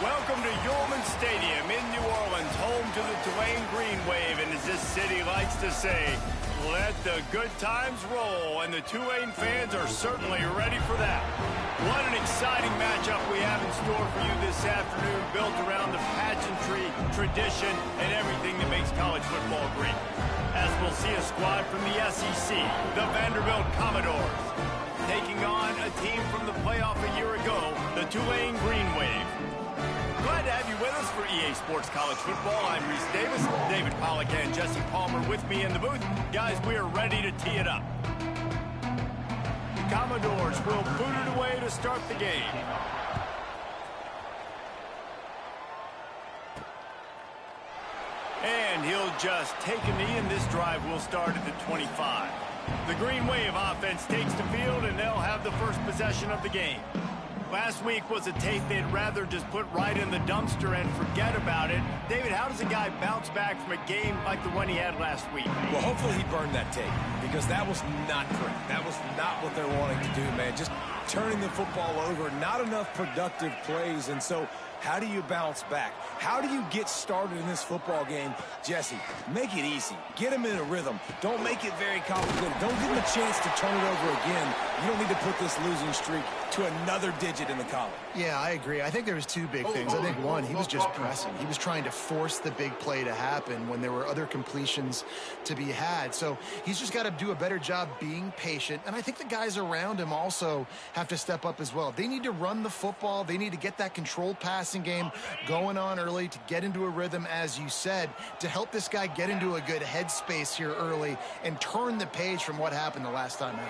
Welcome to Yulman Stadium in New Orleans, home to the Tulane Green Wave, and as this city likes to say, let the good times roll, and the Tulane fans are certainly ready for that. What an exciting matchup we have in store for you this afternoon, built around the pageantry, tradition, and everything that makes college football great. As we'll see a squad from the SEC, the Vanderbilt Commodores, taking on a team from the playoff a year ago, the Tulane Green Wave. Glad to have you with us for EA Sports College Football. I'm Reese Davis, David Pollack and Jesse Palmer with me in the booth. Guys, we are ready to tee it up. The Commodores will boot it away to start the game. And he'll just take a knee, and this drive will start at the 25. The Green Wave offense takes the field, and they'll have the first possession of the game. Last week was a tape they'd rather just put right in the dumpster and forget about it. David, how does a guy bounce back from a game like the one he had last week? Well, hopefully he burned that tape, because that was not great. That was not what they're wanting to do, man. Just turning the football over, not enough productive plays, and so how do you bounce back? How do you get started in this football game? Jesse, make it easy. Get him in a rhythm. Don't make it very complicated. Don't give him a chance to turn it over again. You don't need to put this losing streak to another digit in the column. Yeah, I agree. I think there was two big things. I think one, he was just pressing. He was trying to force the big play to happen when there were other completions to be had. So he's just got to do a better job being patient. And I think the guys around him also have to step up as well. They need to run the football. They need to get that controlled passing game going on early to get into a rhythm, as you said, to help this guy get into a good headspace here early and turn the page from what happened the last time out.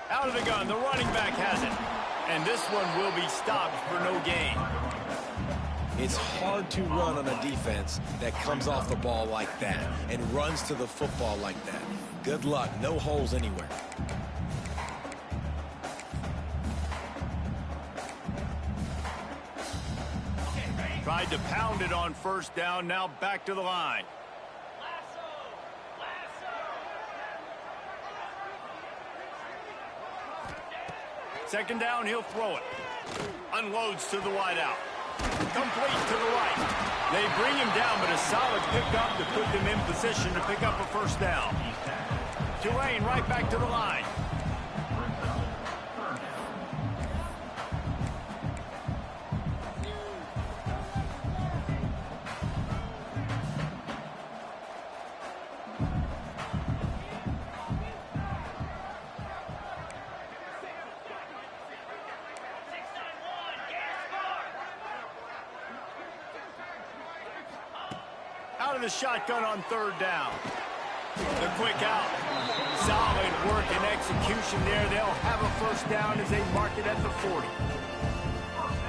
Out of the gun, the running back has it. And this one will be stopped for no gain. It's hard to run on a defense that comes off the ball like that and runs to the football like that. Good luck. No holes anywhere. Tried to pound it on first down, now back to the line. Second down, he'll throw it. Unloads to the wideout. Complete to the right. They bring him down, but a solid pickup to put them in position to pick up a first down. Tulane right back to the line. Out of the shotgun on third down. The quick out. Solid work and execution there. They'll have a first down as they mark it at the 40.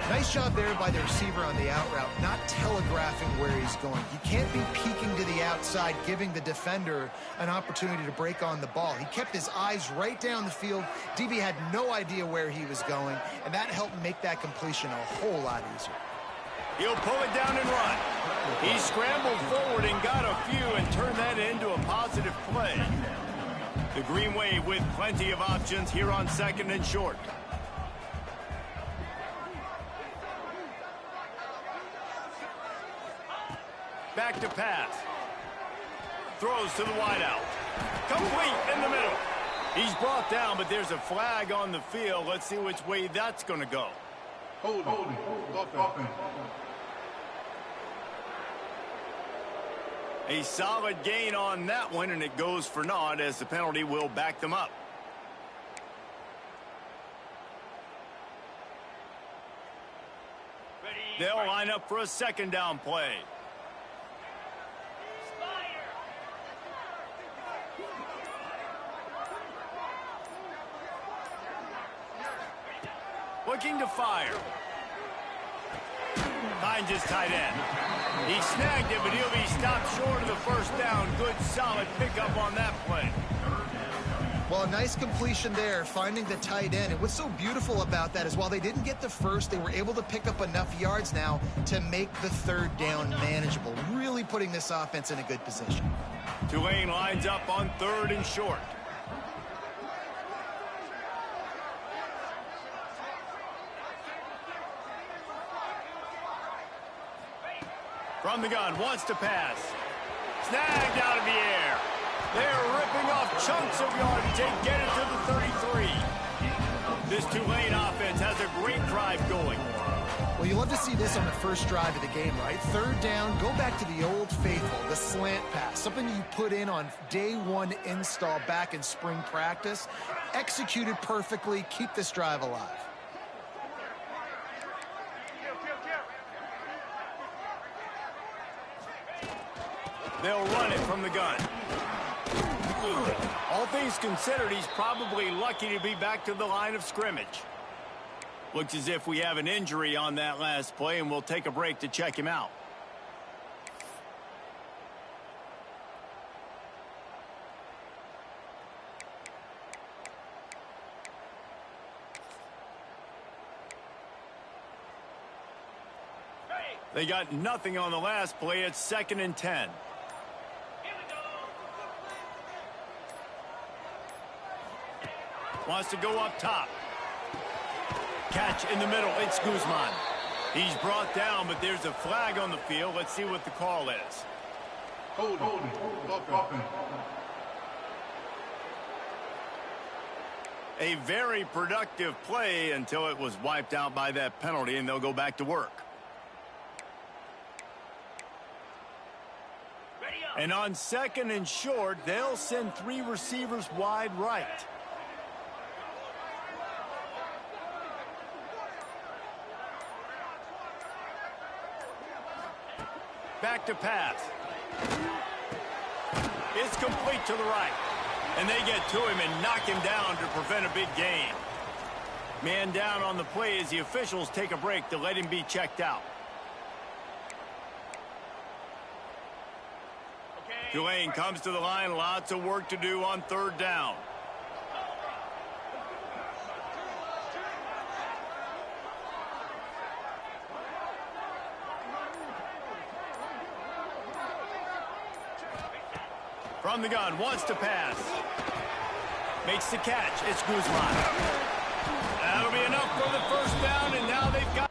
Nice job there by the receiver on the out route, not telegraphing where he's going. You can't be peeking to the outside, giving the defender an opportunity to break on the ball. He kept his eyes right down the field. DB had no idea where he was going, and that helped make that completion a whole lot easier. He'll pull it down and run. He scrambled forward and got a few and turned that into a positive play. The Green Wave with plenty of options here on second and short. Back to pass. Throws to the wideout. Complete in the middle. He's brought down, but there's a flag on the field. Let's see which way that's going to go. Hold. A solid gain on that one, and it goes for naught as the penalty will back them up. They'll line up for a second down play. Looking to fire. Finds his tight end. He snagged it, but he'll be stopped short of the first down. Good, solid pickup on that play. Well, a nice completion there, finding the tight end. And what's so beautiful about that is while they didn't get the first, they were able to pick up enough yards now to make the third down manageable, really putting this offense in a good position. Tulane lines up on third and short. From the gun, wants to pass. Snagged out of the air. They're ripping off chunks of yardage. They get it to the 33. This Tulane offense has a great drive going. Well, you love to see this on the first drive of the game, right? Third down, go back to the old faithful, the slant pass, something you put in on day one install back in spring practice. Executed perfectly, keep this drive alive. They'll run it from the gun. All things considered, he's probably lucky to be back to the line of scrimmage. Looks as if we have an injury on that last play, and we'll take a break to check him out. They got nothing on the last play. It's 2nd and 10. Wants to go up top. Catch in the middle. It's Guzman. He's brought down, but there's a flag on the field. Let's see what the call is. Hold. A very productive play until it was wiped out by that penalty, and they'll go back to work. And on 2nd and short, they'll send 3 receivers wide right. Back to pass. It's complete to the right. And they get to him and knock him down to prevent a big gain. Man down on the play as the officials take a break to let him be checked out. Tulane comes to the line. Lots of work to do on 3rd down. From the gun, wants to pass. Makes the catch. It's Guzman. That'll be enough for the 1st down, and now they've got...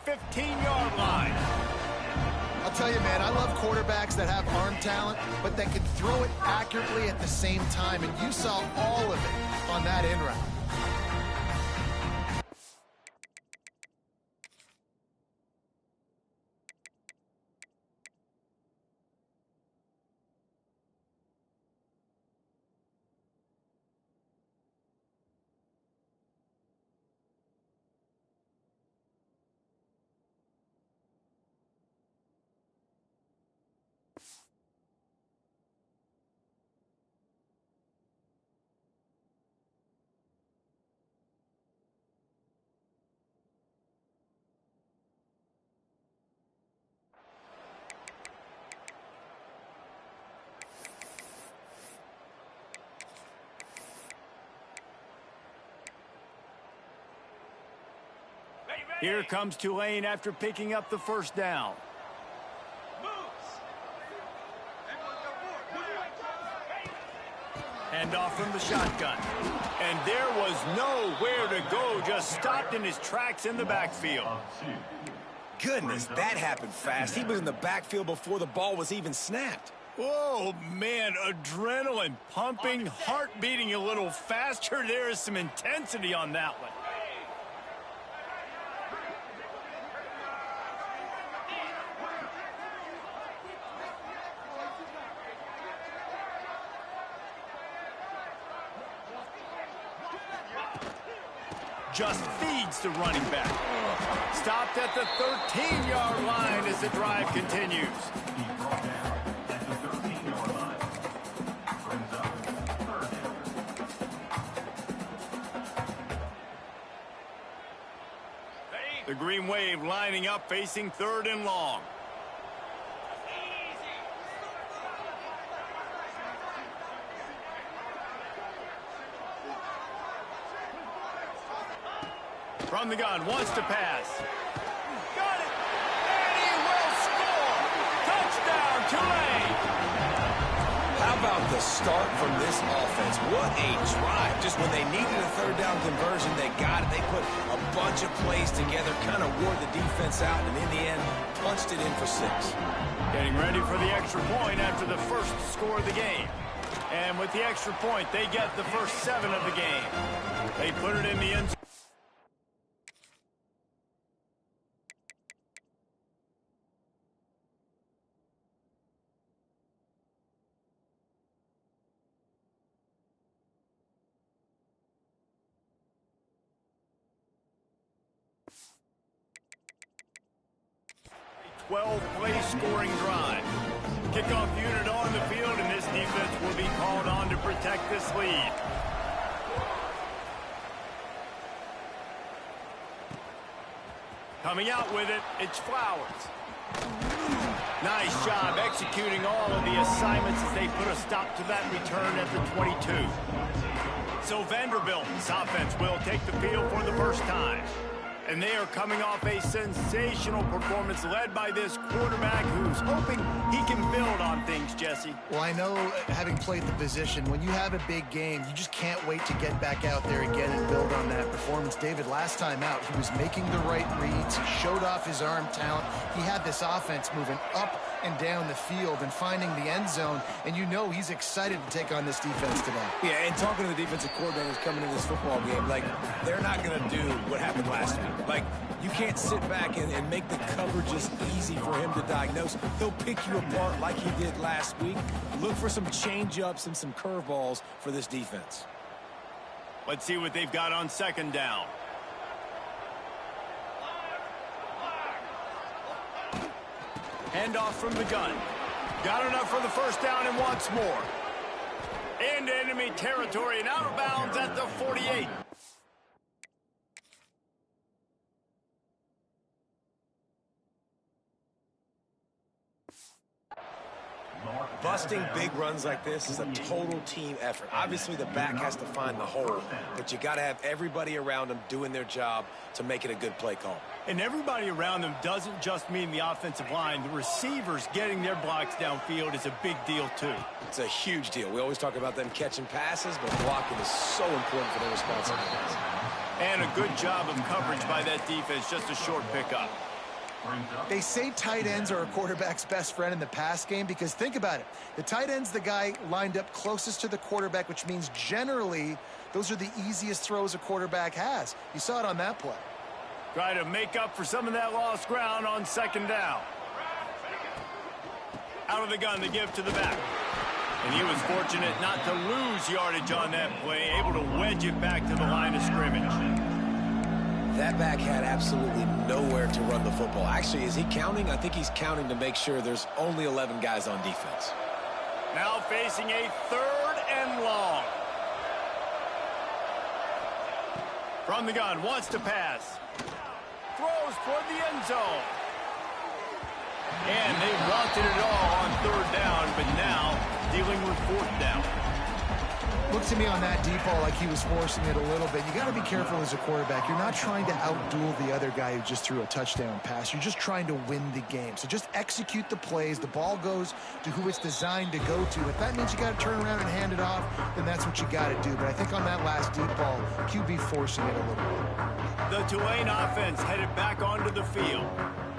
...15-yard line. I'll tell you, man, I love quarterbacks that have arm talent, but that can throw it accurately at the same time, and you saw all of it on that in route. Here comes Tulane after picking up the first down. Hand off from the shotgun. And there was nowhere to go, just stopped in his tracks in the backfield. Goodness, that happened fast. He was in the backfield before the ball was even snapped. Oh, man, adrenaline pumping, heart beating a little faster. There is some intensity on that one. Just feeds the running back. Stopped at the 13-yard line as the drive continues. The Green Wave lining up, facing 3rd and long. From the gun, wants to pass. Got it! And he will score! Touchdown, Tulane! How about the start from this offense? What a drive. Just when they needed a 3rd down conversion, they got it. They put a bunch of plays together, kind of wore the defense out, and in the end, punched it in for 6. Getting ready for the extra point after the first score of the game. And with the extra point, they get the first 7 of the game. They put it in the end zone. A 12-play scoring drive. Kickoff unit on the field, and this defense will be called on to protect this lead. Coming out with it, it's Flowers. Nice job executing all of the assignments as they put a stop to that return at the 22. So Vanderbilt's offense will take the field for the first time. And they are coming off a sensational performance led by this quarterback who's hoping he can build on things, Jesse. Well, I know, having played the position, when you have a big game, you just can't wait to get back out there again and build on that performance. David, last time out, he was making the right reads. He showed off his arm talent. He had this offense moving up and down the field and finding the end zone, and you know he's excited to take on this defense today. Yeah, and talking to the defensive coordinators coming into this football game, like, they're not going to do what happened last week. Like, you can't sit back and make the coverages easy for him to diagnose. He'll pick you apart like he did last week. Look for some change-ups and some curveballs for this defense. Let's see what they've got on 2nd down. Handoff from the gun. Got enough for the first down and wants more. Into enemy territory and out of bounds at the 48. Busting big runs like this is a total team effort. Obviously, the back has to find the hole, but you got to have everybody around them doing their job to make it a good play call. And everybody around them doesn't just mean the offensive line. The receivers getting their blocks downfield is a big deal, too. It's a huge deal. We always talk about them catching passes, but blocking is so important for their responsibilities. And a good job of coverage by that defense, just a short pickup. They say tight ends are a quarterback's best friend in the pass game because think about it. The tight end's the guy lined up closest to the quarterback, which means generally those are the easiest throws a quarterback has. You saw it on that play. Try to make up for some of that lost ground on second down. Out of the gun to give to the back. And he was fortunate not to lose yardage on that play, able to wedge it back to the line of scrimmage. That back had absolutely nowhere to run the football. Actually, is he counting? I think he's counting to make sure there's only 11 guys on defense. Now facing a 3rd and long. From the gun, wants to pass. Throws toward the end zone. And they wanted it all on 3rd down, but now dealing with 4th down. Looks to me on that deep ball like he was forcing it a little bit. You got to be careful as a quarterback. You're not trying to outduel the other guy who just threw a touchdown pass. You're just trying to win the game. So just execute the plays. The ball goes to who it's designed to go to. If that means you got to turn around and hand it off, then that's what you got to do. But I think on that last deep ball, QB forcing it a little bit. The Tulane offense headed back onto the field.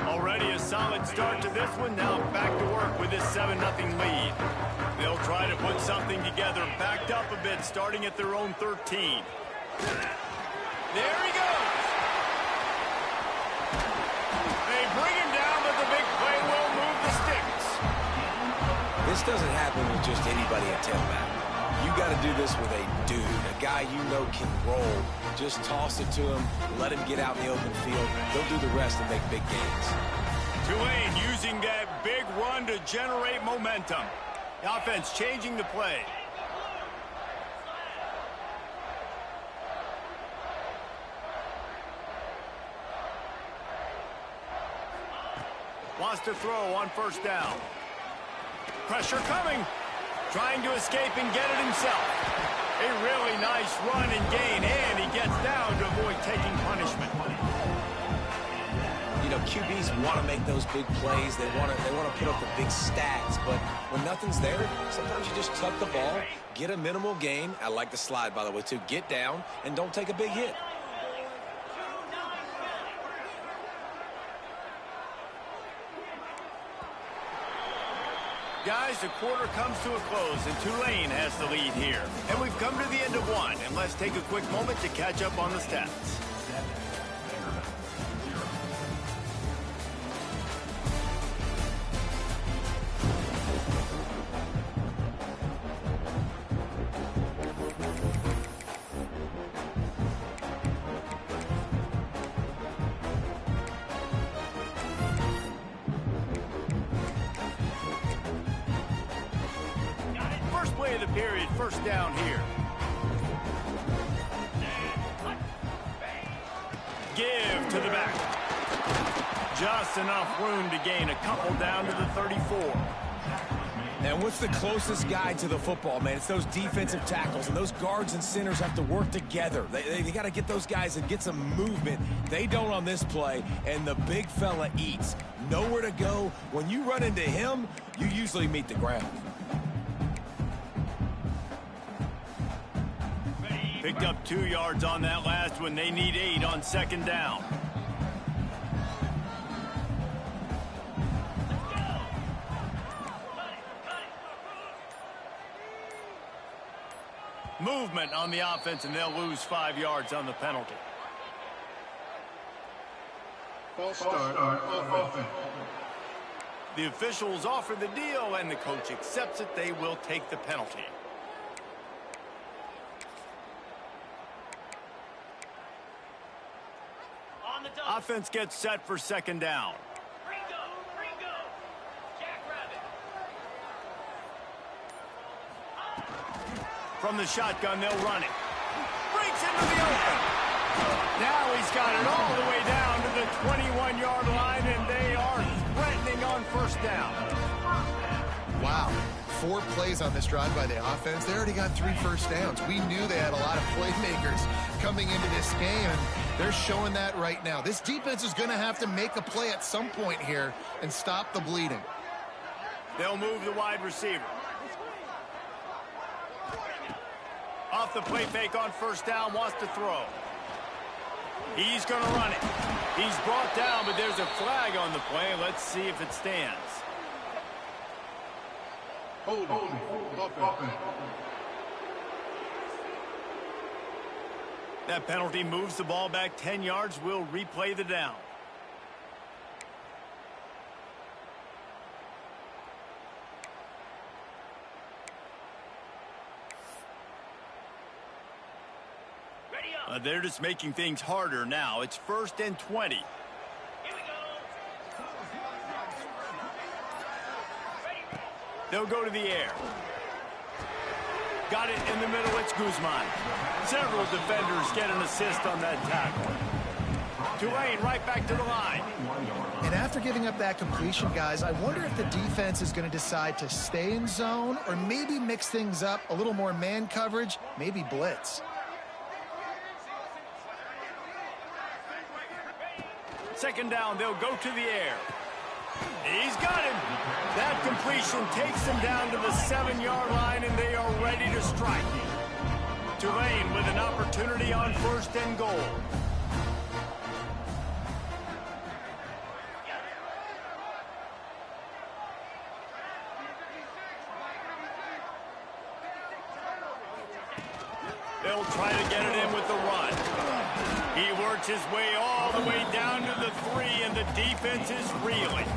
Already a solid start to this one. Now back to work with this 7-0 lead. They'll try to put something together, backed up a bit, starting at their own 13. There he goes. They bring him down, but the big play will move the sticks. This doesn't happen with just anybody at tailback. You got to do this with a dude, a guy you know can roll. Just toss it to him, let him get out in the open field. They'll do the rest and make big gains. Tulane using that big run to generate momentum. The offense changing the play. Wants to throw on 1st down. Pressure coming. Trying to escape and get it himself. A really nice run and gain, and he gets down to avoid taking punishment. You know, QBs want to make those big plays. They want to put up the big stats, but when nothing's there, sometimes you just tuck the ball, get a minimal gain. I like the slide, by the way, too. Get down and don't take a big hit. Guys, the quarter comes to a close, and Tulane has the lead here. And we've come to the end of one, and let's take a quick moment to catch up on the stats. Play of the period, 1st down here. Give to the back. Just enough room to gain a couple down to the 34. And what's the closest guy to the football, man? It's those defensive tackles, and those guards and centers have to work together. They got to get those guys and get some movement. They don't on this play, and the big fella eats. Nowhere to go. When you run into him, you usually meet the ground. Picked up 2 yards on that last one. They need 8 on 2nd down. Movement on the offense, and they'll lose 5 yards on the penalty. False start on offense. The officials offer the deal, and the coach accepts it. They will take the penalty. Offense gets set for 2nd down. From the shotgun, they'll run it. Breaks into the open. Now he's got it all the way down to the 21-yard line, and they are threatening on 1st down. Wow. 4 plays on this drive by the offense. They already got 3 first downs. We knew they had a lot of playmakers coming into this game, and they're showing that right now. This defense is going to have to make a play at some point here and stop the bleeding. They'll move the wide receiver. Off the play fake on 1st down, wants to throw. He's going to run it. He's brought down, but there's a flag on the play. Let's see if it stands. Hold offense. That penalty moves the ball back 10 yards. We'll replay the down. They're just making things harder now. It's 1st and 20. Here we go. They'll go to the air. Got it in the middle. It's Guzman. Several defenders get an assist on that tackle. Tulane right back to the line. And after giving up that completion, guys, I wonder if the defense is going to decide to stay in zone or maybe mix things up, a little more man coverage, maybe blitz. Second down, they'll go to the air. He's got him. That completion takes them down to the 7-yard line, and they are ready to strike. Tulane with an opportunity on 1st and goal. They'll try to get it in with the run. He works his way all the way down to the 3, and the defense is reeling.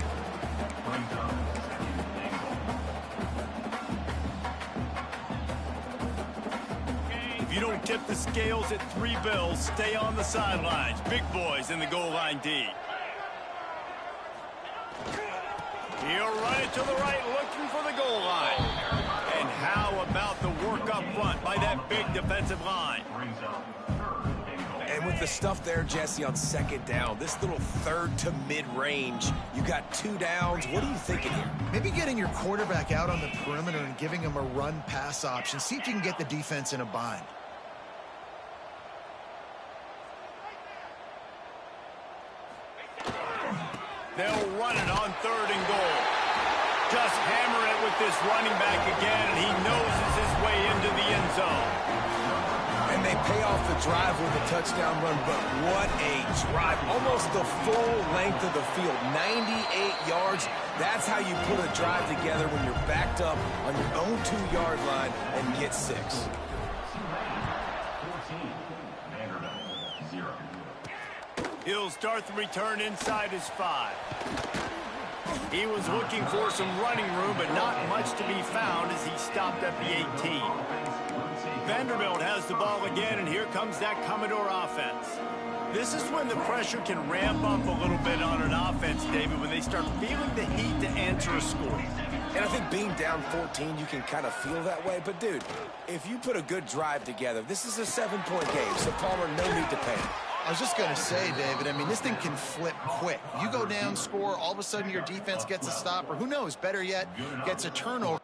If you don't tip the scales at 3 bills, stay on the sidelines. Big boys in the goal line D. He'll run it to the right, looking for the goal line. And how about the work up front by that big defensive line? And with the stuff there, Jesse, on 2nd down, this little 3rd to mid-range, you got 2 downs. What are you thinking here? Maybe getting your quarterback out on the perimeter and giving him a run-pass option. See if you can get the defense in a bind. They'll run it on 3rd and goal. Just hammer it with this running back again, and he noses his way into the end zone. And they pay off the drive with a touchdown run, but what a drive. Almost the full length of the field, 98 yards. That's how you put a drive together when you're backed up on your own 2-yard line and get 6. He'll start the return inside his 5. He was looking for some running room, but not much to be found as he stopped at the 18. Vanderbilt has the ball again, and here comes that Commodore offense. This is when the pressure can ramp up a little bit on an offense, David, when they start feeling the heat to answer a score. And I think being down 14, you can kind of feel that way. But, dude, if you put a good drive together, this is a 7-point game, so Palmer, no need to panic. I was just going to say, David, I mean, this thing can flip quick. You go down, score, all of a sudden your defense gets a stop, or who knows, better yet, gets a turnover.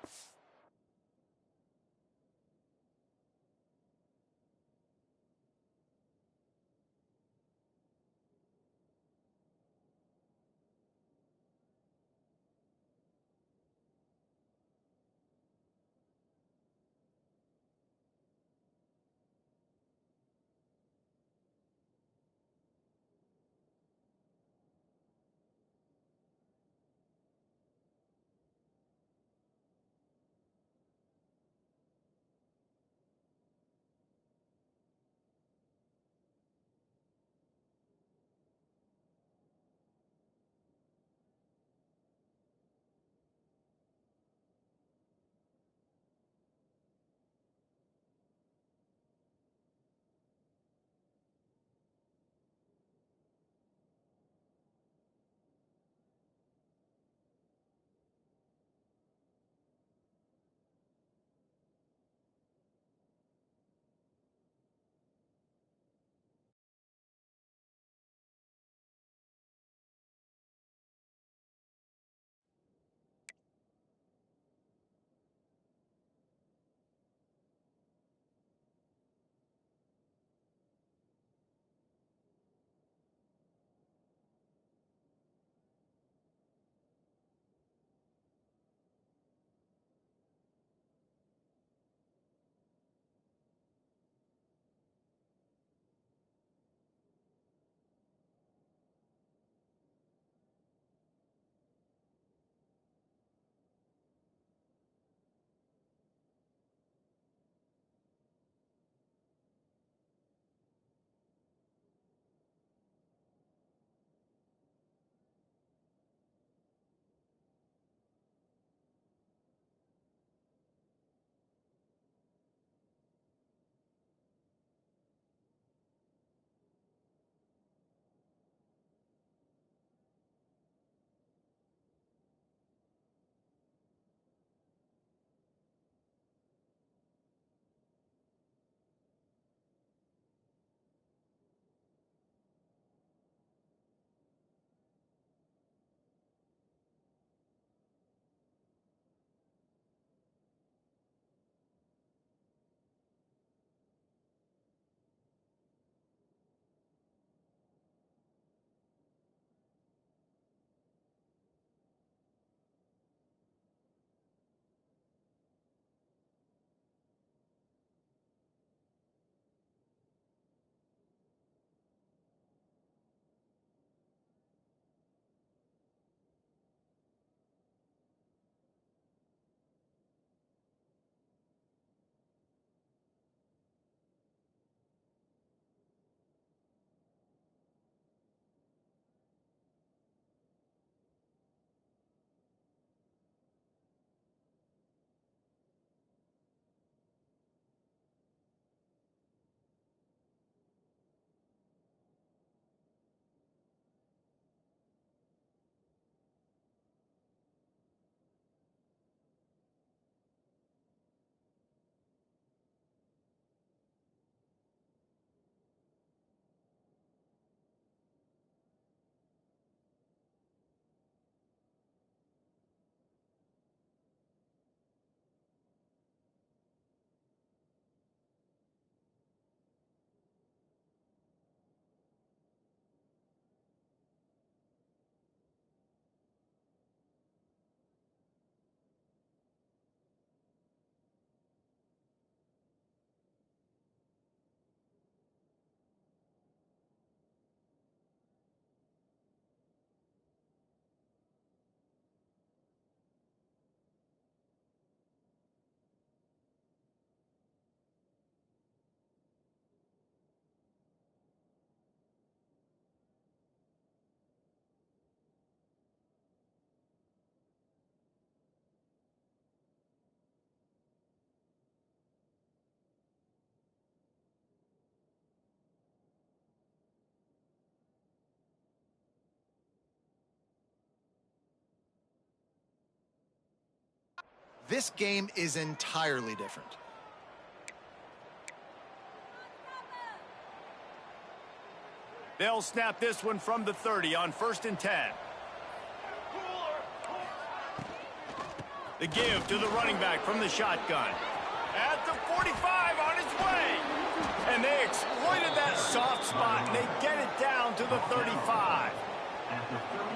This game is entirely different. They'll snap this one from the 30 on 1st and 10. The give to the running back from the shotgun. At the 45 on his way. And they exploited that soft spot, and they get it down to the 35.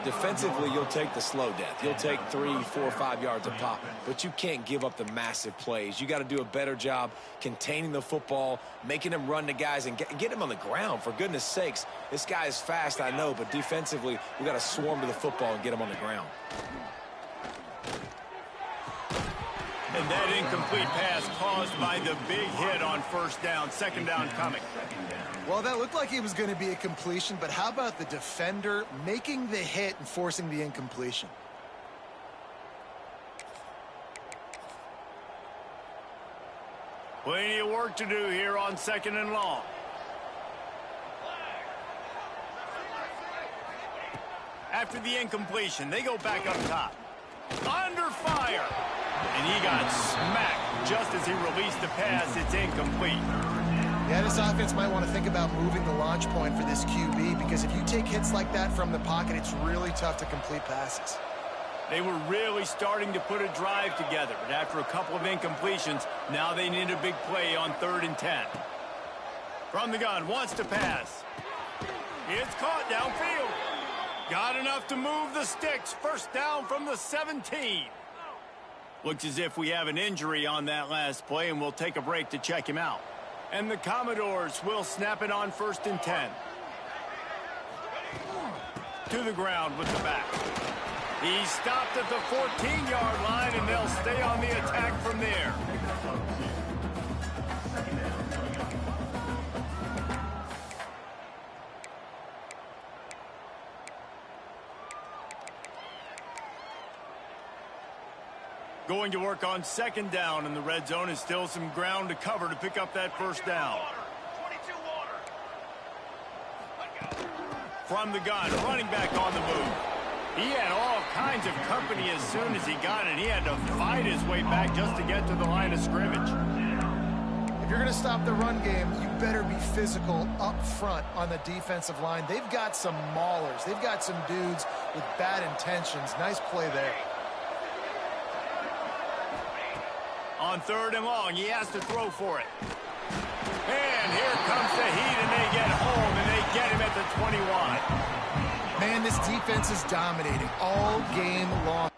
Defensively, you'll take the slow death. You'll take 3, 4, 5 yards a pop, but you can't give up the massive plays. You got to do a better job containing the football, making them run to guys, and get him on the ground. For goodness sakes, this guy is fast, I know, but defensively, we got to swarm to the football and get him on the ground. And that incomplete pass caused by the big hit on 1st down. 2nd down coming. Well, that looked like it was going to be a completion, but how about the defender making the hit and forcing the incompletion? Plenty of work to do here on 2nd and long. After the incompletion, they go back up top. Under fire. And he got smacked just as he released the pass. It's incomplete. Yeah, this offense might want to think about moving the launch point for this QB, because if you take hits like that from the pocket, it's really tough to complete passes. They were really starting to put a drive together, but after a couple of incompletions, now they need a big play on 3rd and 10. From the gun, wants to pass. It's caught downfield. Got enough to move the sticks. 1st down from the 17. Looks as if we have an injury on that last play, and we'll take a break to check him out. And the Commodores will snap it on 1st and 10. To the ground with the back. He stopped at the 14-yard line, and they'll stay on the attack from there. Going to work on 2nd down, and the red zone is still some ground to cover to pick up that 1st down. From the gun, running back on the move. He had all kinds of company as soon as he got it. He had to fight his way back just to get to the line of scrimmage. If you're going to stop the run game, you better be physical up front on the defensive line. They've got some maulers. They've got some dudes with bad intentions. Nice play there. On 3rd and long, he has to throw for it. And here comes the heat, and they get home, and they get him at the 21. Man, this defense is dominating all game long.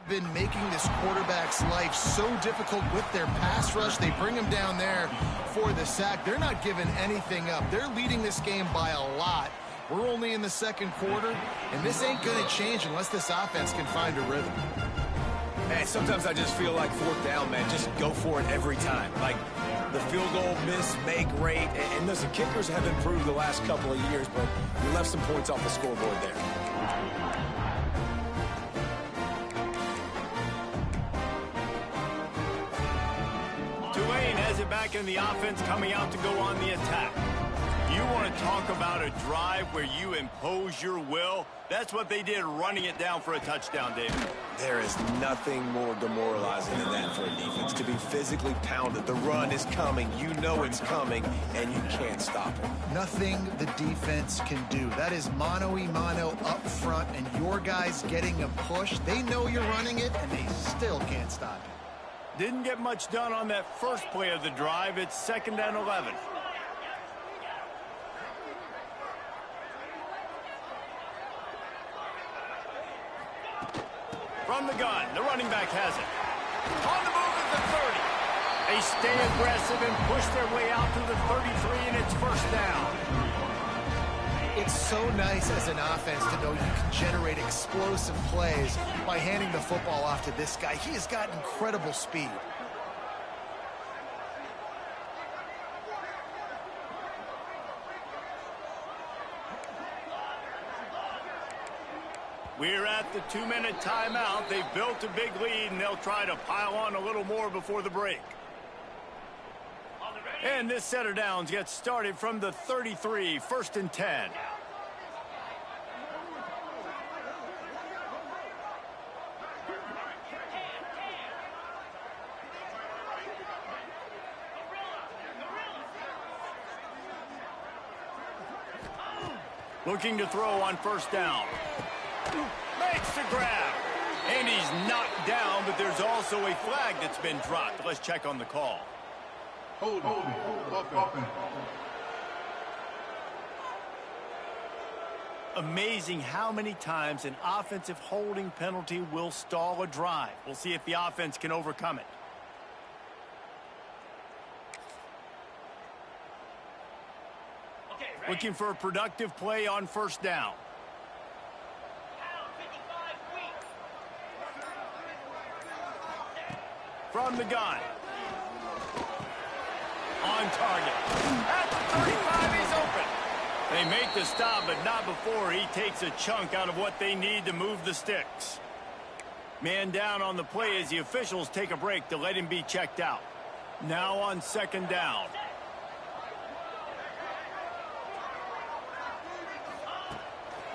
been making this quarterback's life so difficult with their pass rush. They bring him down there for the sack. They're not giving anything up. They're leading this game by a lot. We're only in the second quarter, and this ain't going to change unless this offense can find a rhythm. Hey, sometimes I just feel like fourth down, man. Just go for it every time. Like the field goal miss, make rate. And listen, kickers have improved the last couple of years, but you left some points off the scoreboard there. Tulane has it back in the offense, coming out to go on the attack. You want to talk about a drive where you impose your will? That's what they did, running it down for a touchdown, David. There is nothing more demoralizing than that for a defense, to be physically pounded. The run is coming. You know it's coming, and you can't stop it. Nothing the defense can do. That is mano-a-mano up front, and your guys getting a push. They know you're running it, and they still can't stop it. Didn't get much done on that first play of the drive. It's 2nd and 11. From the gun, the running back has it. On the move at the 30. They stay aggressive and push their way out to the 33, and it's first down. It's so nice as an offense to know you can generate explosive plays by handing the football off to this guy. He has got incredible speed. We're at the 2-minute timeout. They've built a big lead, and they'll try to pile on a little more before the break. And this set of downs gets started from the 33, 1st and 10. Looking to throw on first down. Makes the grab. And he's knocked down, but there's also a flag that's been dropped. Let's check on the call. Hold offense. Amazing how many times an offensive holding penalty will stall a drive. We'll see if the offense can overcome it. Looking for a productive play on first down. From the gun. On target. At the 35, he's open. They make the stop, but not before he takes a chunk out of what they need to move the sticks. Man down on the play as the officials take a break to let him be checked out. Now on second down.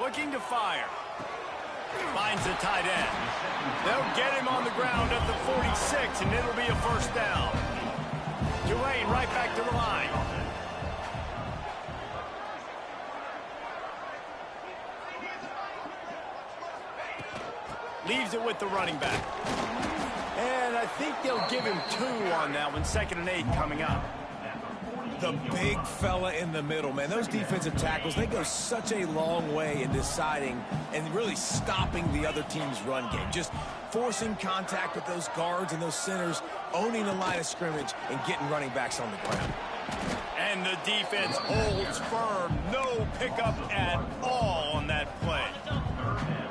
Looking to fire. Finds the tight end. They'll get him on the ground at the 46, and it'll be a first down. Tulane right back to the line. Leaves it with the running back. And I think they'll give him 2 on that one. 2nd and 8 coming up. The big fella in the middle, man. Those defensive tackles, they go such a long way in deciding and really stopping the other team's run game. Just forcing contact with those guards and those centers, owning the line of scrimmage, and getting running backs on the ground. And the defense holds firm. No pickup at all on that play.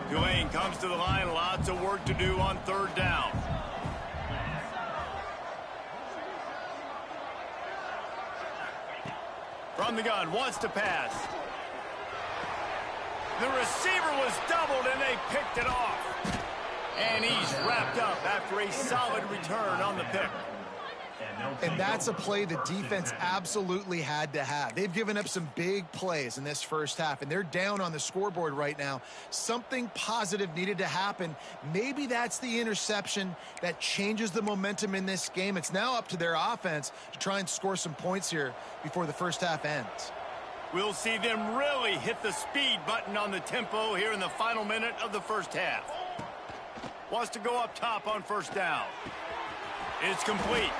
Tulane comes to the line. Lots of work to do on third down. From the gun, wants to pass. The receiver was doubled, and they picked it off. And he's wrapped up after a solid return on the pick. And that's a play the defense absolutely had to have. They've given up some big plays in this first half, and they're down on the scoreboard right now. Something positive needed to happen. Maybe that's the interception that changes the momentum in this game. It's now up to their offense to try and score some points here before the first half ends. We'll see them really hit the speed button on the tempo here in the final minute of the first half. Wants to go up top on first down. It's complete.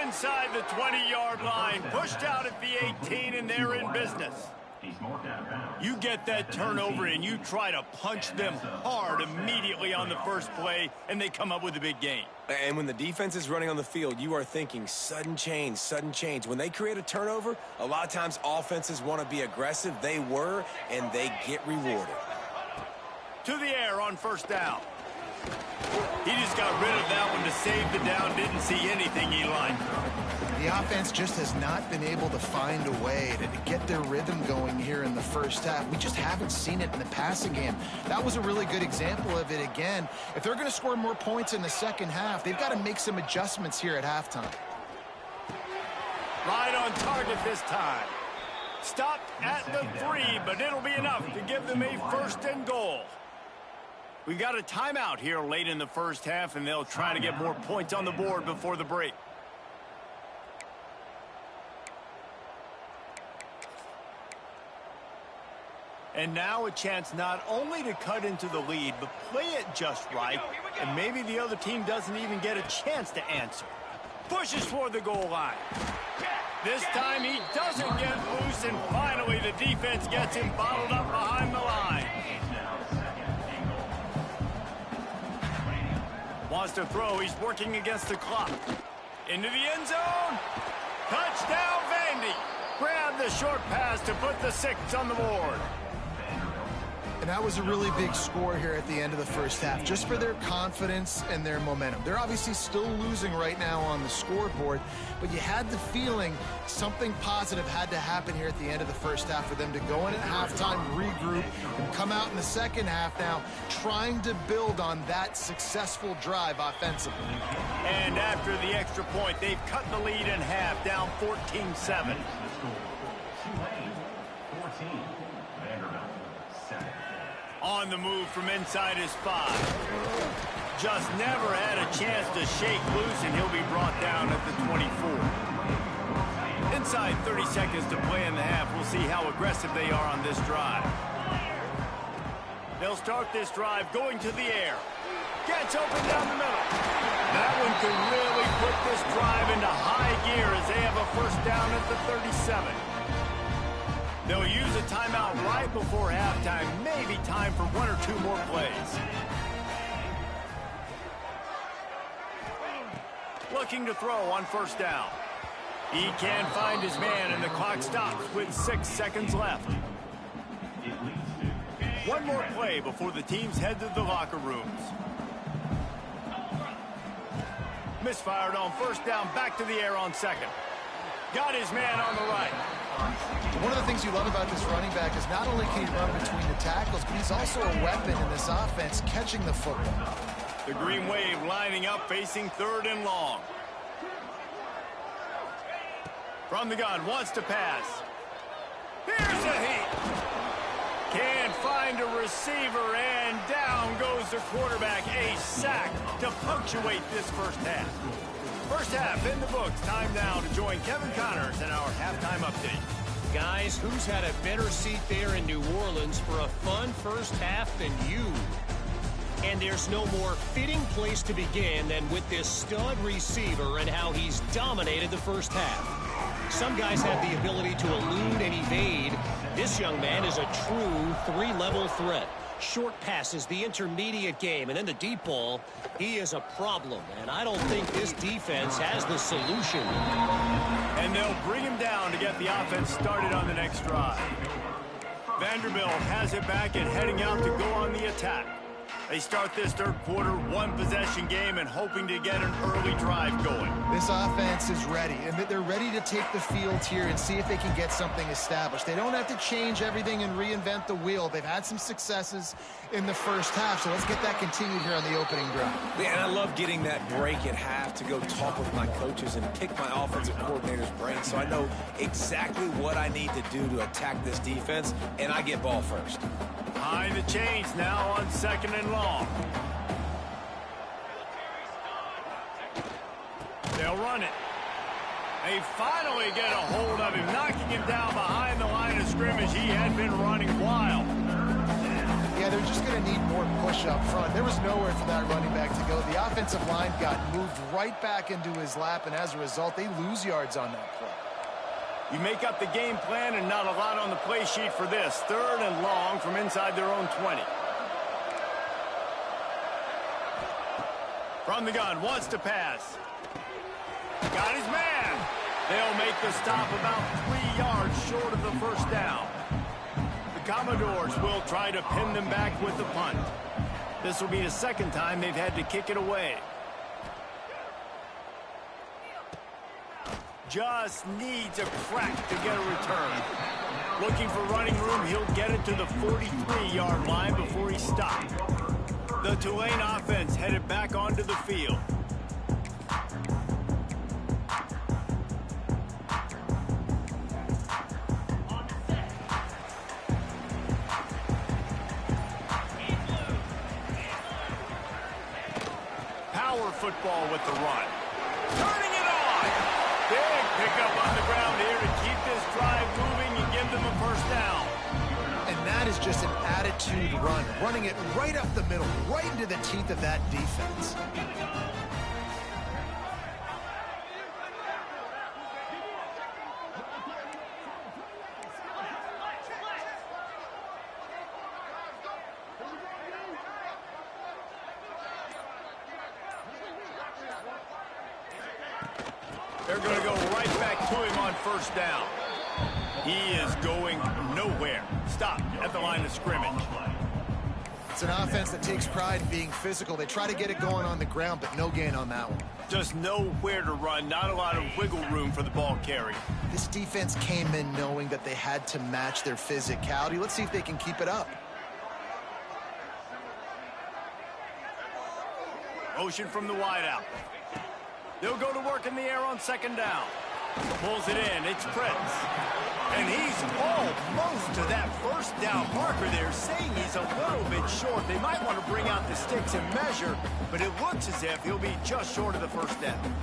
Inside the 20-yard line, pushed out at the 18, and they're in business. You get that turnover and you try to punch them hard immediately on the first play, and they come up with a big gain. And when the defense is running on the field, you are thinking sudden change, sudden change. When they create a turnover, a lot of times offenses want to be aggressive. They were, and they get rewarded. To the air on first down. He just got rid of that one to save the down. Didn't see anything he liked. The offense just has not been able to find a way to get their rhythm going here in the first half. We just haven't seen it in the passing game. That was a really good example of it again. If they're going to score more points in the second half, they've got to make some adjustments here at halftime. Right on target this time. Stopped at the 3, but it'll be enough to give them a first and goal. We've got a timeout here late in the first half, and they'll try to get more points on the board before the break. And now a chance not only to cut into the lead, but play it just right, and maybe the other team doesn't even get a chance to answer. Pushes for the goal line. This time he doesn't get loose, and finally the defense gets him bottled up behind the line. Wants to throw. He's working against the clock. Into the end zone. Touchdown, Vandy. Grab the short pass to put the 6 on the board. And that was a really big score here at the end of the first half, just for their confidence and their momentum. They're obviously still losing right now on the scoreboard, but you had the feeling something positive had to happen here at the end of the first half for them to go in at halftime, regroup, and come out in the second half now trying to build on that successful drive offensively. And after the extra point, they've cut the lead in half, down 14-7. On the move from inside his 5. Just never had a chance to shake loose, and he'll be brought down at the 24. Inside 30 seconds to play in the half. We'll see how aggressive they are on this drive. They'll start this drive going to the air. Gets open down the middle. That one could really put this drive into high gear as they have a first down at the 37. They'll use a timeout right before halftime. Maybe time for 1 or 2 more plays. Looking to throw on first down. He can't find his man, and the clock stops with 6 seconds left. One more play before the teams head to the locker rooms. Misfired on first down, back to the air on second. Got his man on the right. One of the things you love about this running back is not only can he run between the tackles, but he's also a weapon in this offense, catching the football. The Green Wave lining up, facing 3rd and long. From the gun, wants to pass. Here's a heat. Can't find a receiver, and down goes the quarterback. A sack to punctuate this first half. First half in the books. Time now to join Kevin Connors in our halftime update. Guys, who's had a better seat there in New Orleans for a fun first half than you? And there's no more fitting place to begin than with this stud receiver and how he's dominated the first half. Some guys have the ability to elude and evade. This young man is a true 3-level threat. Short passes, the intermediate game, and then the deep ball. He is a problem, and I don't think this defense has the solution. And they'll bring him down to get the offense started on the next drive. Vanderbilt has it back and heading out to go on the attack. They start this third quarter, 1-possession game, and hoping to get an early drive going. This offense is ready, and they're ready to take the field here and see if they can get something established. They don't have to change everything and reinvent the wheel. They've had some successes in the first half, so let's get that continued here on the opening drive. Yeah, and I love getting that break at half to go talk with my coaches and pick my offensive coordinator's brain so I know exactly what I need to do to attack this defense, and I get ball first. Behind the chains now on 2nd and long. They'll run it. They finally get a hold of him, knocking him down behind the line of scrimmage. He had been running wild. Yeah, they're just going to need more push up front. There was nowhere for that running back to go. The offensive line got moved right back into his lap, and as a result, they lose yards on that play. You make up the game plan and not a lot on the play sheet for this. 3rd and long from inside their own 20. From the gun, wants to pass. Got his man. They'll make the stop about 3 yards short of the first down. The Commodores will try to pin them back with the punt. This will be the 2nd time they've had to kick it away. Just needs a crack to get a return. Looking for running room, he'll get it to the 43-yard line before he stopped. The Tulane offense headed back onto the field. Power football with the run. Turning it on! Big pickup on the ground here to keep this drive moving and give them a first down. And that is just an attitude run, running it right up the middle, right into the teeth of that defense. They're going to go right back to him on first down. He is going nowhere. Stop at the line of scrimmage. It's an offense that takes pride in being physical. They try to get it going on the ground, but no gain on that one. Just nowhere to run. Not a lot of wiggle room for the ball carrier. This defense came in knowing that they had to match their physicality. Let's see if they can keep it up. Motion from the wideout. They'll go to work in the air on 2nd down. Pulls it in. It's Prince. And he's almost to that first down marker there, saying he's a little bit short. They might want to bring out the sticks and measure, but it looks as if he'll be just short of the first down.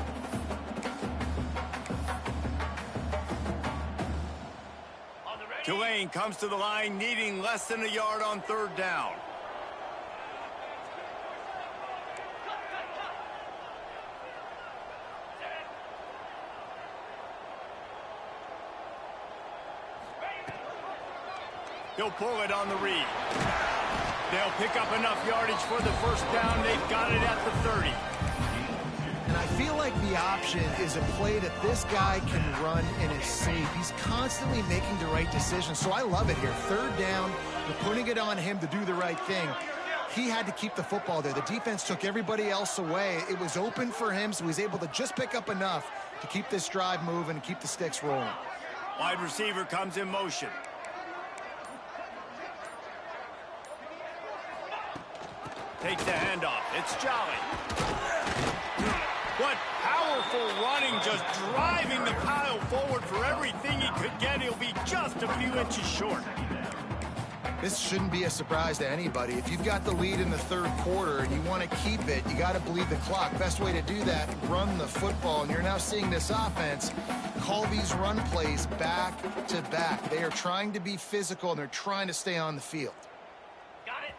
Tulane comes to the line needing less than a yard on 3rd down. He'll pull it on the read. They'll pick up enough yardage for the first down. They've got it at the 30. And I feel like the option is a play that this guy can run and is safe. He's constantly making the right decision, so I love it here. 3rd down, we're putting it on him to do the right thing. He had to keep the football there. The defense took everybody else away. It was open for him, so he's able to just pick up enough to keep this drive moving and keep the sticks rolling. Wide receiver comes in motion. Takes the handoff. It's Jolly. What powerful running, just driving the pile forward for everything he could get. He'll be just a few inches short. This shouldn't be a surprise to anybody. If you've got the lead in the 3rd quarter and you want to keep it, you got to bleed the clock. Best way to do that, run the football. And you're now seeing this offense call these run plays back to back. They are trying to be physical, and they're trying to stay on the field.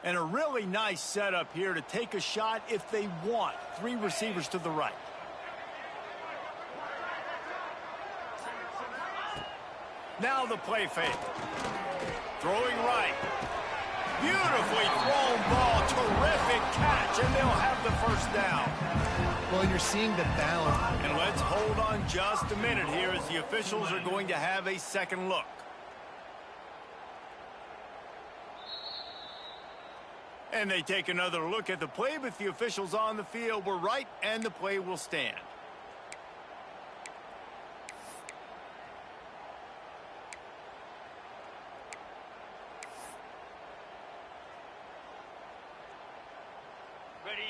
And a really nice setup here to take a shot if they want. 3 receivers to the right. Now the play fake. Throwing right. Beautifully thrown ball. Terrific catch, and they'll have the first down. Well, you're seeing the balance. And let's hold on just a minute here as the officials are going to have a second look. And they take another look at the play, but the officials on the field were right, and the play will stand.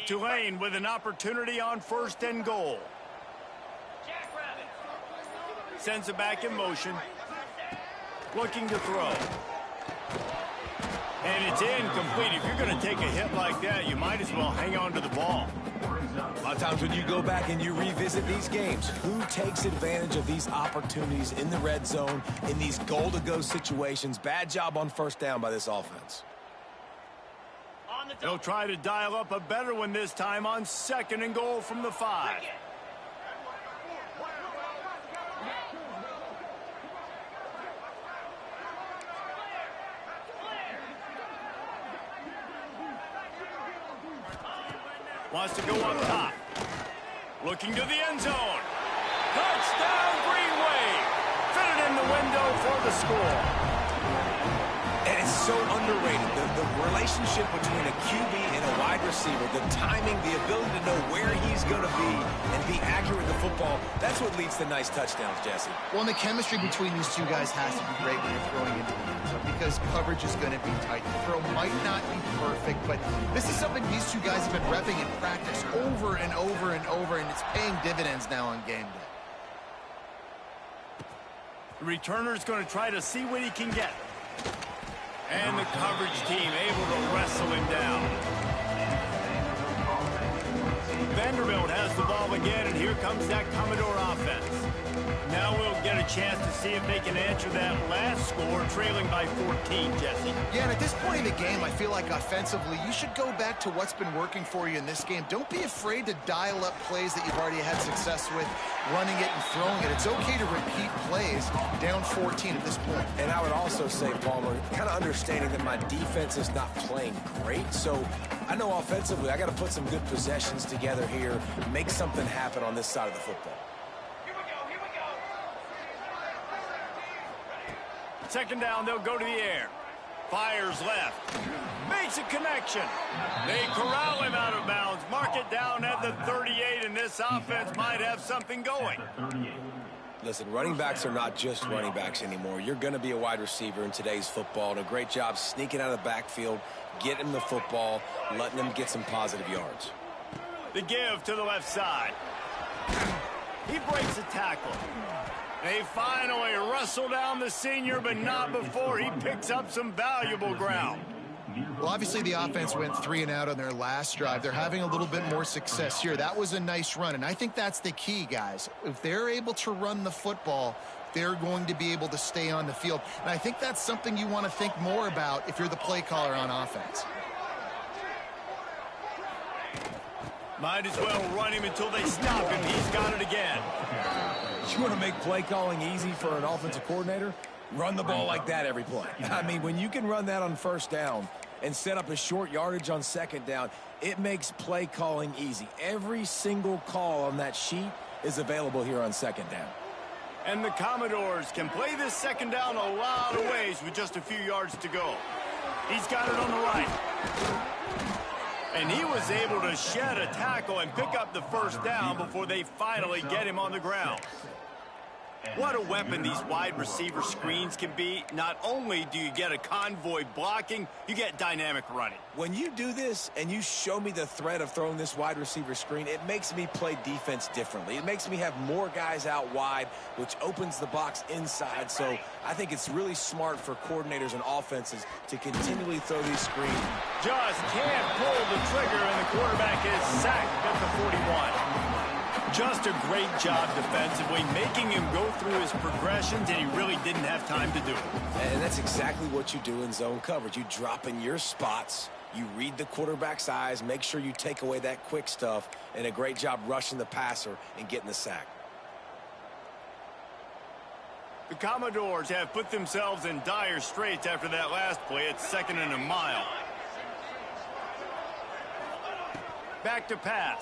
Tulane with an opportunity on 1st and goal. Sends it back in motion. Looking to throw. And it's incomplete. If you're going to take a hit like that, you might as well hang on to the ball. A lot of times when you go back and you revisit these games, who takes advantage of these opportunities in the red zone, in these goal-to-go situations? Bad job on 1st down by this offense. They'll try to dial up a better one this time on 2nd and goal from the 5. Wants to go up top. Looking to the end zone. Touchdown, Green Wave. Fitted in the window for the score. And it's so underrated. The relationship between a QB and a wide receiver, the timing, the ability to know where he's going to be and be accurate with the football, that's what leads to nice touchdowns, Jesse. Well, and the chemistry between these two guys has to be great when you're throwing into the end zone because coverage is going to be tight. The throw might not be perfect, but this is something these two guys have been repping in practice over and over and over, and it's paying dividends now on game day. The returner's going to try to see what he can get. And the coverage team able to wrestle him down. Vanderbilt has the ball again, and here comes that Commodore offense. Now we'll get a chance to see if they can answer that last score, trailing by 14, Jesse. Yeah, and at this point in the game, I feel like offensively, you should go back to what's been working for you in this game. Don't be afraid to dial up plays that you've already had success with, running it and throwing it. It's okay to repeat plays down 14 at this point. And I would also say, Palmer, kind of understanding that my defense is not playing great, so I know offensively I got to put some good possessions together here, make something happen on this side of the football. Second down, they'll go to the air. Fires left. Makes a connection. They corral him out of bounds. Mark it down at the 38, and this offense might have something going. Listen, running backs are not just running backs anymore. You're going to be a wide receiver in today's football, and a great job sneaking out of the backfield, getting the football, letting them get some positive yards. The give to the left side. He breaks a tackle. They finally wrestle down the senior, but not before he picks up some valuable ground. Well, obviously the offense went 3 and out on their last drive. They're having a little bit more success here. That was a nice run, and I think that's the key, guys. If they're able to run the football, they're going to be able to stay on the field. And I think that's something you want to think more about if you're the play caller on offense. Might as well run him until they stop him. He's got it again. You want to make play calling easy for an offensive coordinator? Run the ball like that every play. I mean, when you can run that on first down and set up a short yardage on second down, it makes play calling easy. Every single call on that sheet is available here on second down. And the Commodores can play this second down a lot of ways with just a few yards to go. He's got it on the right. And he was able to shed a tackle and pick up the first down before they finally get him on the ground. What a weapon these wide receiver screens can be. Not only do you get a convoy blocking, you get dynamic running. When you do this and you show me the threat of throwing this wide receiver screen, it makes me play defense differently. It makes me have more guys out wide, which opens the box inside. So I think it's really smart for coordinators and offenses to continually throw these screens. Just can't pull the trigger, and the quarterback is sacked at the 41. Just a great job defensively, making him go through his progressions, and he really didn't have time to do it. And that's exactly what you do in zone coverage. You drop in your spots, you read the quarterback's eyes, make sure you take away that quick stuff, and a great job rushing the passer and getting the sack. The Commodores have put themselves in dire straits after that last play. It's 2nd and a mile. Back to pass.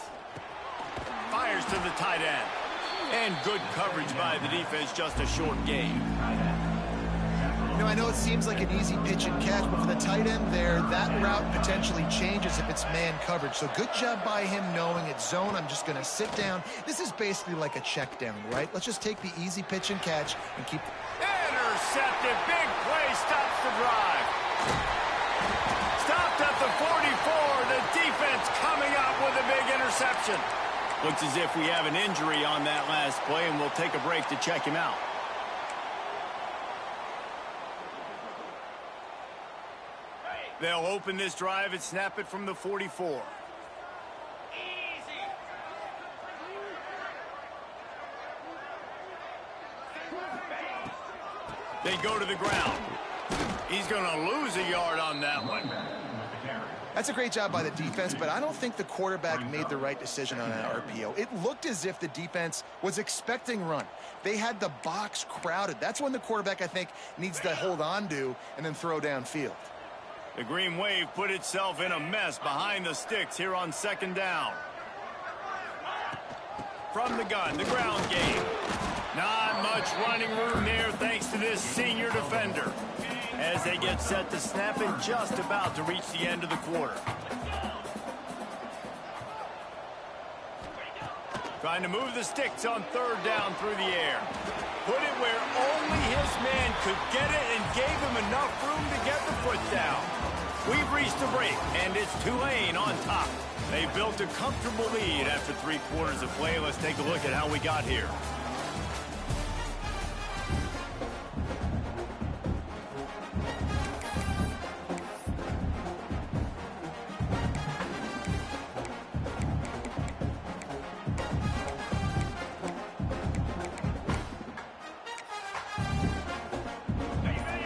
Fires to the tight end. And good coverage by the defense, just a short gain. You know, I know it seems like an easy pitch and catch, but for the tight end there, that route potentially changes if it's man coverage. So good job by him knowing it's zone. I'm just going to sit down. This is basically like a check down, right? Let's just take the easy pitch and catch and keep... Intercepted. Big play stops the drive. Stopped at the 44. The defense coming up with a big interception. Looks as if we have an injury on that last play, and we'll take a break to check him out. They'll open this drive and snap it from the 44. They go to the ground. He's going to lose a yard on that one. That's a great job by the defense, but I don't think the quarterback made the right decision on that RPO. It looked as if the defense was expecting run. They had the box crowded. That's when the quarterback, I think, needs to hold on to and then throw downfield. The Green Wave put itself in a mess behind the sticks here on second down. From the gun, the ground game. Not much running room there thanks to this senior defender. As they get set to snap and just about to reach the end of the quarter. Trying to move the sticks on third down through the air. Put it where only his man could get it and gave him enough room to get the foot down. We've reached the break, and it's Tulane on top. They built a comfortable lead after 3 quarters of play. Let's take a look at how we got here.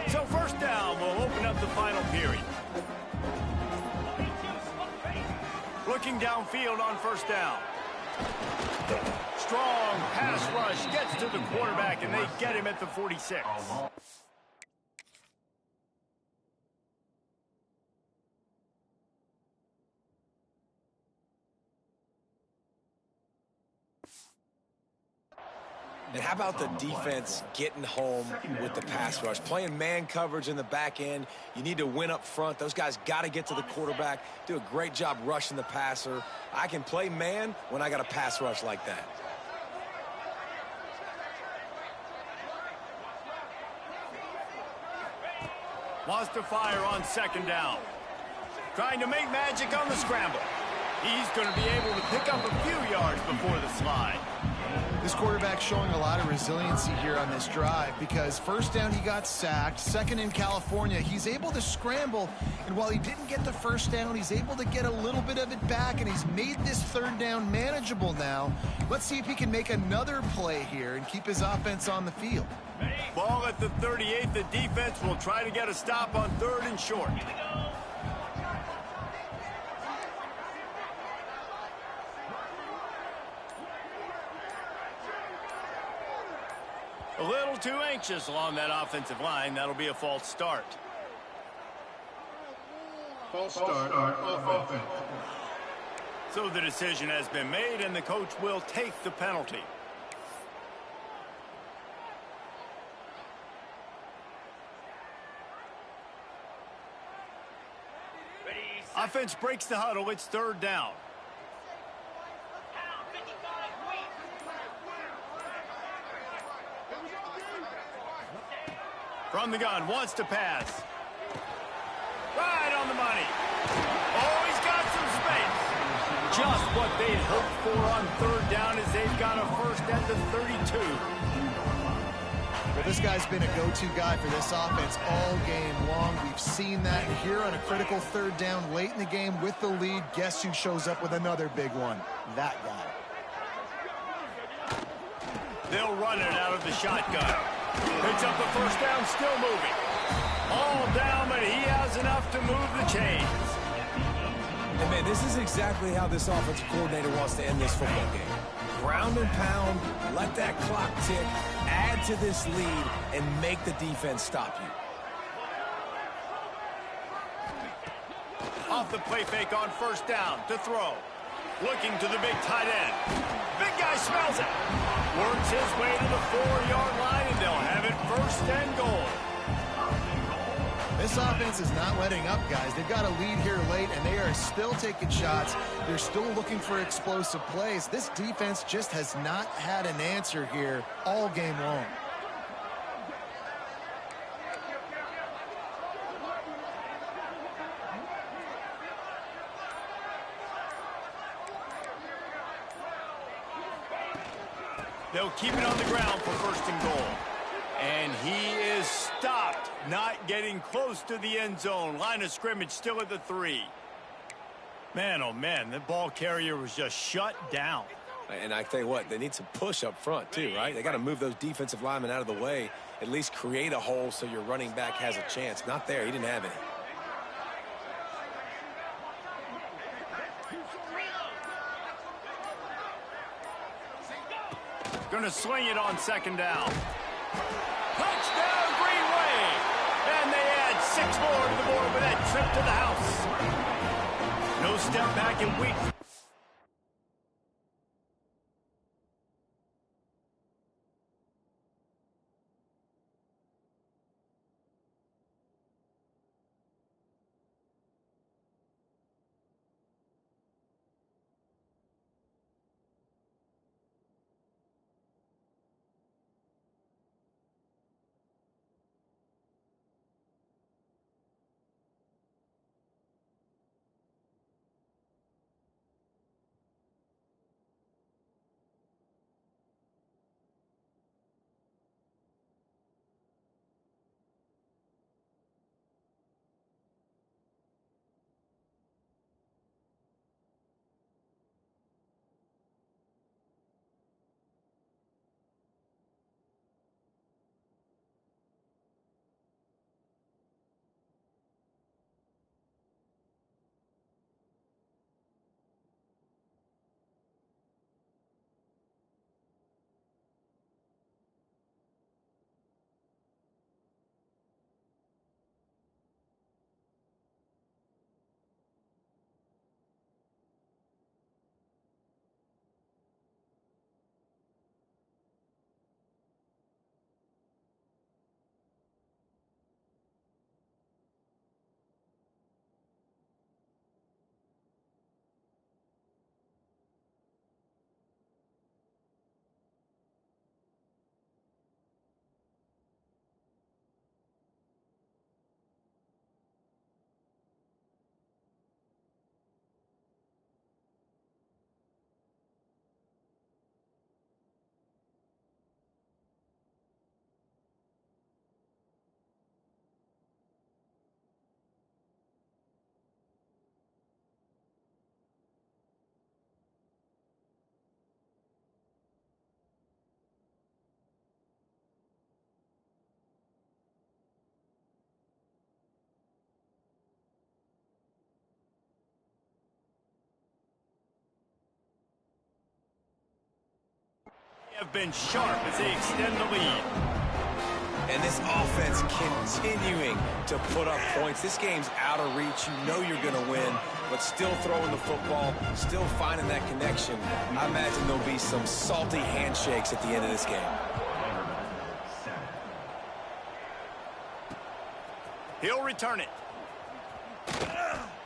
So first down, we'll open up the final period. Looking downfield on first down. Strong pass rush gets to the quarterback, and they get him at the 46. And how about the defense getting home with the pass rush? Playing man coverage in the back end. You need to win up front. Those guys got to get to the quarterback. Do a great job rushing the passer. I can play man when I got a pass rush like that. Wants to fire on second down. Trying to make magic on the scramble. He's going to be able to pick up a few yards before the slide. This quarterback showing a lot of resiliency here on this drive because first down he got sacked, second in California, he's able to scramble, and while he didn't get the first down, he's able to get a little bit of it back, and he's made this third down manageable now. Let's see if he can make another play here and keep his offense on the field. Ball at the 38. The defense will try to get a stop on third and short. A little too anxious along that offensive line. That'll be a false start. False start offense. So the decision has been made, and the coach will take the penalty. Offense breaks the huddle. It's third down. From the gun, wants to pass. Right on the money. Oh, he's got some space. Just what they'd hoped for on third down as they've got a first at the 32. Well, this guy's been a go-to guy for this offense all game long. We've seen that here on a critical third down late in the game with the lead. Guess who shows up with another big one? That guy. They'll run it out of the shotgun. Picks up the first down, still moving. All down, but he has enough to move the chains. And man, this is exactly how this offensive coordinator wants to end this football game. Ground and pound, let that clock tick, add to this lead, and make the defense stop you. Off the play fake on first down to throw. Looking to the big tight end. Big guy smells it. Works his way to the 4-yard line, and they'll have it first and goal. This offense is not letting up, guys. They've got a lead here late, and they are still taking shots. They're still looking for explosive plays. This defense just has not had an answer here all game long. They'll keep it on the ground for first and goal. And he is stopped, not getting close to the end zone. Line of scrimmage still at the 3. Man, oh man, the ball carrier was just shut down. And I tell you what, they need some push up front too, right? They got to move those defensive linemen out of the way, at least create a hole so your running back has a chance. Not there, he didn't have any. Going to sling it on second down. Touchdown, Green Wave! And they add 6 more to the board with that trip to the house. No step back in week. Have been sharp as they extend the lead. And this offense continuing to put up points. This game's out of reach. You know you're going to win, but still throwing the football, still finding that connection. I imagine there'll be some salty handshakes at the end of this game. He'll return it.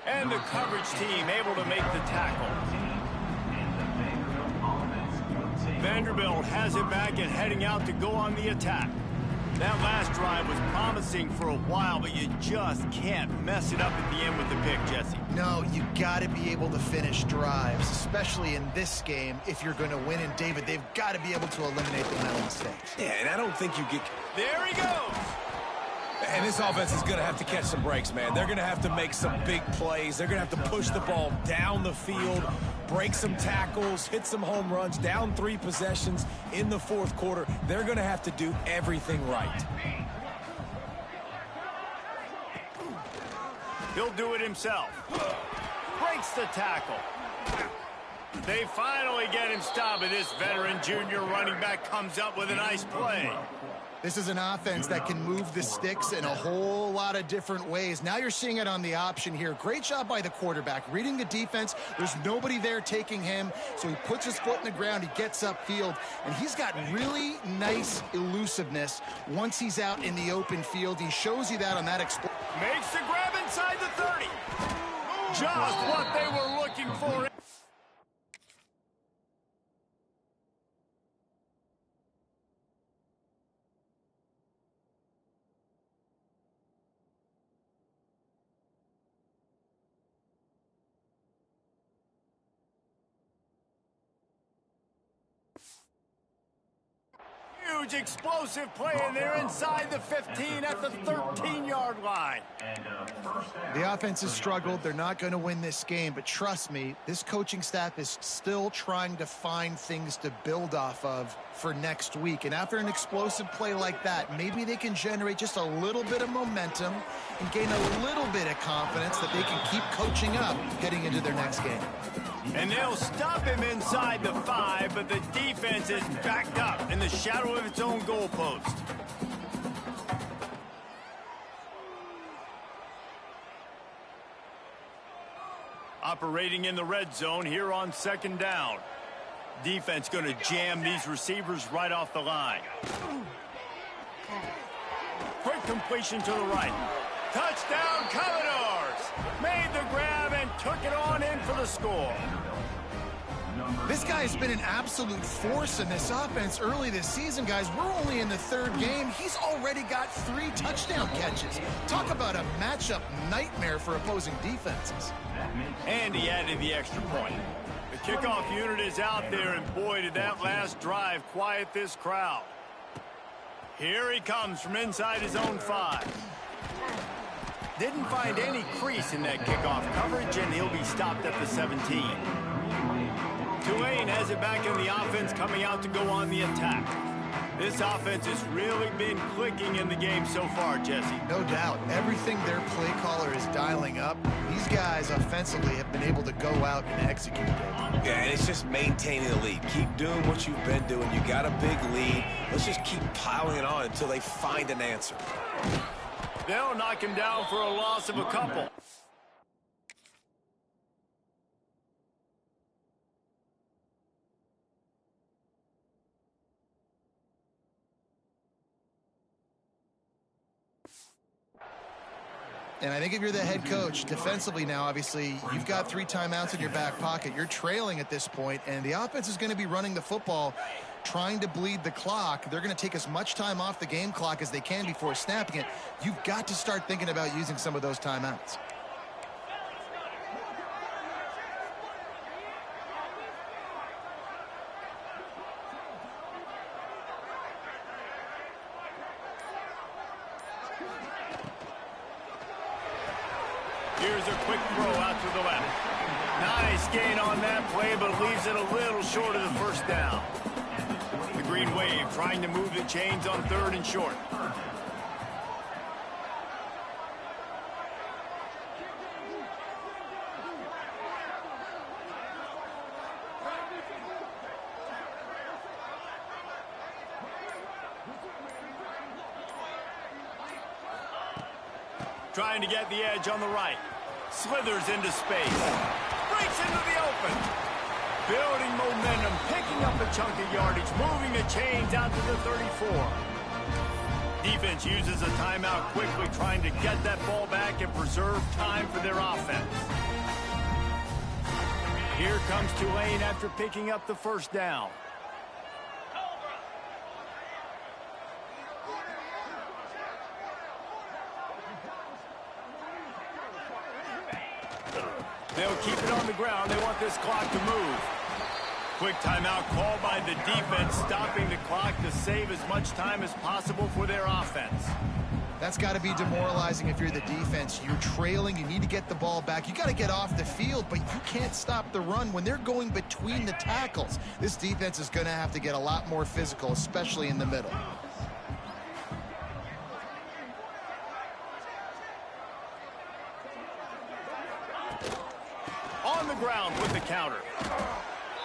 And the coverage team able to make the tackle. Vanderbilt has it back and heading out to go on the attack. That last drive was promising for a while, but you just can't mess it up at the end with the pick, Jesse. No, you got to be able to finish drives, especially in this game if you're going to win. And, David, they've got to be able to eliminate the mental mistakes. Yeah, and I don't think you get... There he goes! And this offense is going to have to catch some breaks, man. They're going to have to make some big plays. They're going to have to push the ball down the field, break some tackles, hit some home runs, down 3 possessions in the fourth quarter. They're going to have to do everything right. He'll do it himself. Breaks the tackle. They finally get him stopped, and this veteran junior running back comes up with a nice play. This is an offense that can move the sticks in a whole lot of different ways. Now you're seeing it on the option here. Great job by the quarterback. Reading the defense, there's nobody there taking him, so he puts his foot in the ground, he gets upfield, and he's got really nice elusiveness once he's out in the open field. He shows you that on that explosion. Makes the grab inside the 30. Just what they were looking for. Huge explosive play, and they're inside the 15 at the 13-yard line. The offense has struggled. They're not going to win this game, but trust me, this coaching staff is still trying to find things to build off of for next week. And after an explosive play like that, maybe they can generate just a little bit of momentum and gain a little bit of confidence that they can keep coaching up heading into their next game. And they'll stop him inside the 5, but the defense is backed up in the shadow of its own goalpost. Operating in the red zone here on second down. Defense going to jam these receivers right off the line. Quick completion to the right. Touchdown, Commodores! Made the grab and took it on in for the score. This guy's been an absolute force in this offense early this season, guys. We're only in the third game. He's already got 3 touchdown catches. Talk about a matchup nightmare for opposing defenses. And he added the extra point. The kickoff unit is out there, and boy, did that last drive quiet this crowd. Here he comes from inside his own 5. Didn't find any crease in that kickoff coverage, and he'll be stopped at the 17. Tulane has it back in the offense, coming out to go on the attack. This offense has really been clicking in the game so far, Jesse. No doubt. Everything their play caller is dialing up, these guys offensively have been able to go out and execute it. Yeah, and it's just maintaining the lead. Keep doing what you've been doing. You got a big lead. Let's just keep piling it on until they find an answer. They'll knock him down for a loss of a couple. And I think if you're the head coach, defensively now, obviously, you've got 3 timeouts in your back pocket. You're trailing at this point, and the offense is going to be running the football, trying to bleed the clock. They're going to take as much time off the game clock as they can before snapping it. You've got to start thinking about using some of those timeouts. Here's a quick throw out to the left. Nice gain on that play, but leaves it a little short of the first down. The Green Wave trying to move the chains on 3rd and short. Trying to get the edge on the right. Slithers into space. Breaks into the open. Building momentum, picking up a chunk of yardage, moving the chains out to the 34. Defense uses a timeout quickly, trying to get that ball back and preserve time for their offense. Here comes Tulane after picking up the first down. They'll keep it on the ground. They want this clock to move. Quick timeout called by the defense, stopping the clock to save as much time as possible for their offense. That's got to be demoralizing if you're the defense. You're trailing. You need to get the ball back. You got to get off the field, but you can't stop the run when they're going between the tackles. This defense is going to have to get a lot more physical, especially in the middle. On the ground with the counter.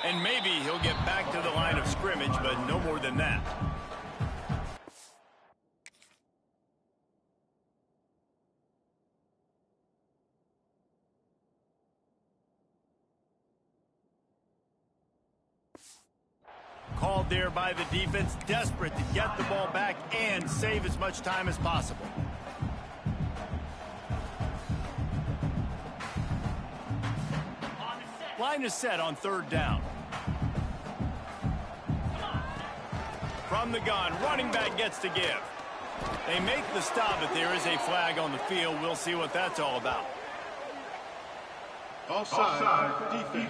And maybe he'll get back to the line of scrimmage, but no more than that. Called there by the defense, desperate to get the ball back and save as much time as possible. Line is set on 3rd down. From the gun, running back gets to give. They make the stop, but there is a flag on the field. We'll see what that's all about. Offside, defense.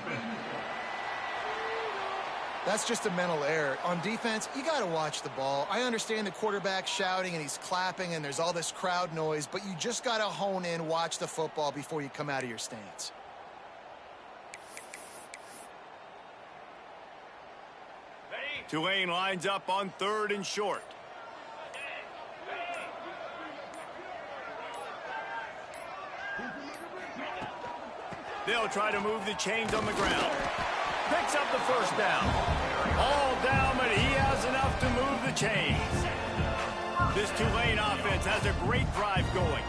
That's just a mental error. On defense, you got to watch the ball. I understand the quarterback shouting and he's clapping and there's all this crowd noise, but you just got to hone in, watch the football before you come out of your stance. Tulane lines up on 3rd and short. They'll try to move the chains on the ground. Picks up the first down. All down, but he has enough to move the chains. This Tulane offense has a great drive going.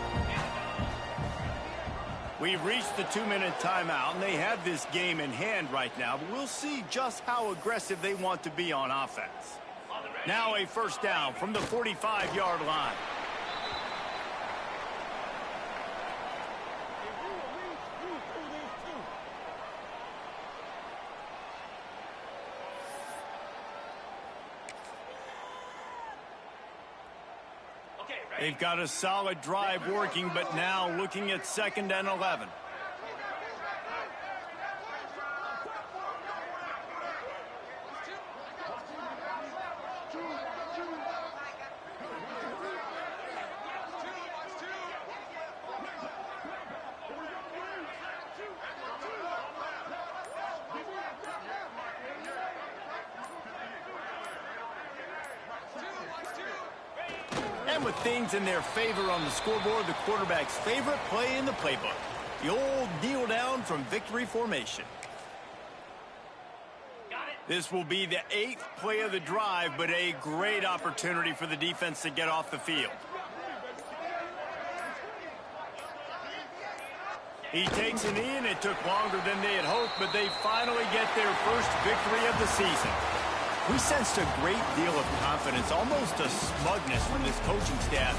We've reached the 2-minute timeout, and they have this game in hand right now, but we'll see just how aggressive they want to be on offense. Now a first down from the 45-yard line. They've got a solid drive working, but now looking at 2nd and 11. And with things in their favor on the scoreboard, the quarterback's favorite play in the playbook. The old kneel down from victory formation. This will be the 8th play of the drive, but a great opportunity for the defense to get off the field. He takes a knee, and it took longer than they had hoped, but they finally get their first victory of the season. We sensed a great deal of confidence, almost a smugness from this coaching staff.